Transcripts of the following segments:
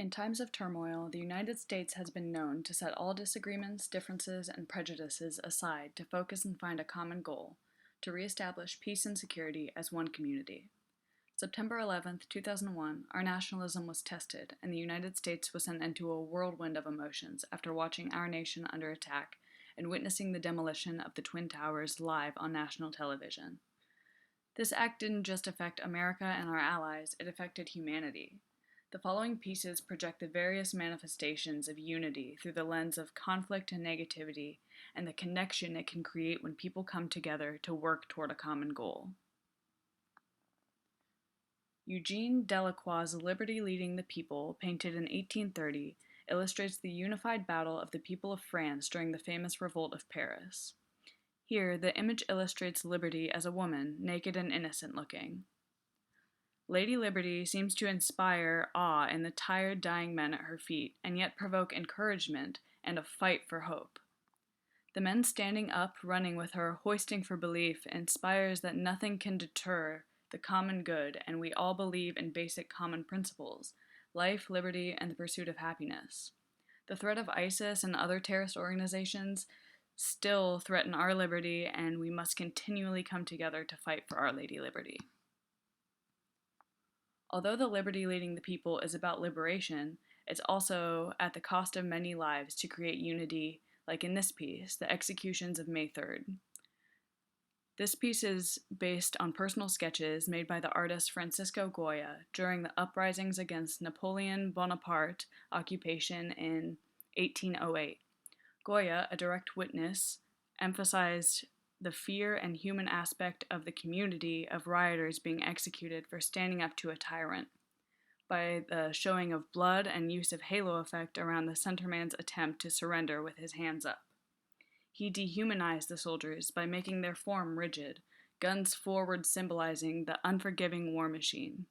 In times of turmoil, the United States has been known to set all disagreements, differences, and prejudices aside to focus and find a common goal to reestablish peace and security as one community. September 11th, 2001, our nationalism was tested, and the United States was sent into a whirlwind of emotions after watching our nation under attack and witnessing the demolition of the Twin Towers live on national television. This act didn't just affect America and our allies, it affected humanity. The following pieces project the various manifestations of unity through the lens of conflict and negativity and the connection it can create when people come together to work toward a common goal. Eugene Delacroix's Liberty Leading the People, painted in 1830, illustrates the unified battle of the people of France during the famous Revolt of Paris. Here, the image illustrates Liberty as a woman, naked and innocent looking. Lady Liberty seems to inspire awe in the tired, dying men at her feet, and yet provoke encouragement and a fight for hope. The men standing up, running with her, hoisting for belief, inspires that nothing can deter the common good, and we all believe in basic common principles: life, liberty, and the pursuit of happiness. The threat of ISIS and other terrorist organizations still threaten our liberty, and we must continually come together to fight for Our Lady Liberty. Although the Liberty Leading the People is about liberation, it's also at the cost of many lives to create unity, like in this piece, The Executions of May 3rd. This piece is based on personal sketches made by the artist Francisco Goya during the uprisings against Napoleon Bonaparte occupation in 1808. Goya, a direct witness, emphasized the fear and human aspect of the community of rioters being executed for standing up to a tyrant by the showing of blood and use of halo effect around the centerman's attempt to surrender with his hands up. He dehumanized the soldiers by making their form rigid, guns forward symbolizing the unforgiving war machine.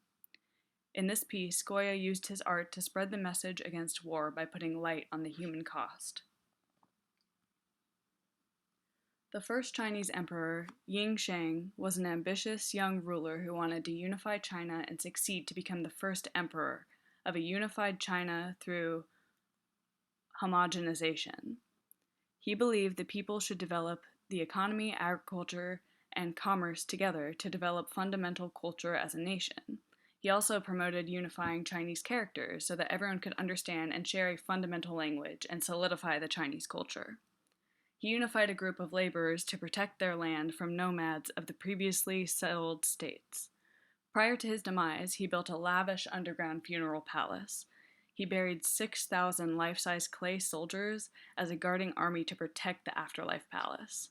In this piece, Goya used his art to spread the message against war by putting light on the human cost. The first Chinese emperor, Ying Shang, was an ambitious young ruler who wanted to unify China and succeed to become the first emperor of a unified China through homogenization. He believed the people should develop the economy, agriculture, and commerce together to develop fundamental culture as a nation. He also promoted unifying Chinese characters so that everyone could understand and share a fundamental language and solidify the Chinese culture. He unified a group of laborers to protect their land from nomads of the previously settled states. Prior to his demise, he built a lavish underground funeral palace. He buried 6,000 life-size clay soldiers as a guarding army to protect the afterlife palace.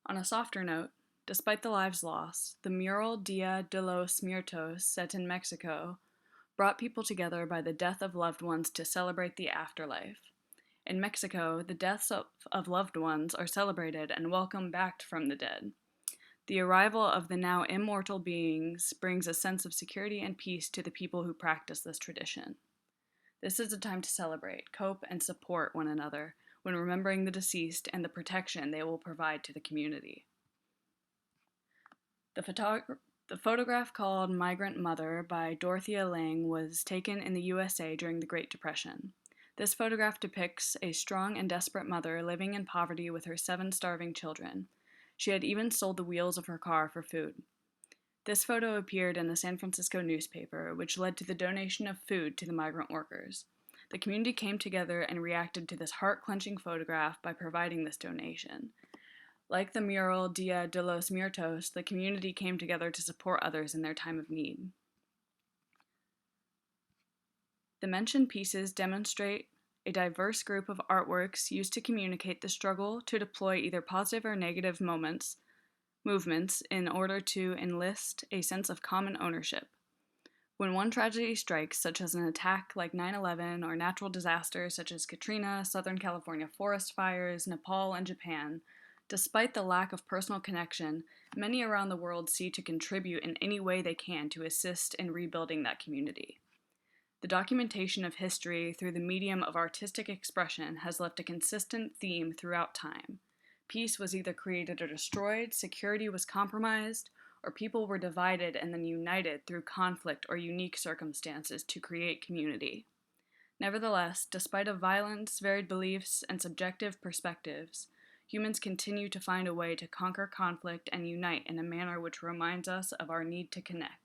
On a softer note, despite the lives lost, the mural Dia de los Muertos, set in Mexico, brought people together by the death of loved ones to celebrate the afterlife. In Mexico, the deaths of loved ones are celebrated and welcomed back from the dead. The arrival of the now immortal beings brings a sense of security and peace to the people who practice this tradition. This is a time to celebrate, cope, and support one another when remembering the deceased and the protection they will provide to the community. The photograph called Migrant Mother by Dorothea Lange was taken in the USA during the Great Depression. This photograph depicts a strong and desperate mother living in poverty with her 7 starving children. She had even sold the wheels of her car for food. This photo appeared in the San Francisco newspaper, which led to the donation of food to the migrant workers. The community came together and reacted to this heart-clenching photograph by providing this donation. Like the mural Dia de los Muertos, the community came together to support others in their time of need. The mentioned pieces demonstrate a diverse group of artworks used to communicate the struggle to deploy either positive or negative movements in order to enlist a sense of common ownership. When one tragedy strikes, such as an attack like 9/11 or natural disasters such as Katrina, Southern California forest fires, Nepal, and Japan, despite the lack of personal connection, many around the world see to contribute in any way they can to assist in rebuilding that community. The documentation of history through the medium of artistic expression has left a consistent theme throughout time. Peace was either created or destroyed, security was compromised, or people were divided and then united through conflict or unique circumstances to create community. Nevertheless, despite of violence, varied beliefs, and subjective perspectives, humans continue to find a way to conquer conflict and unite in a manner which reminds us of our need to connect.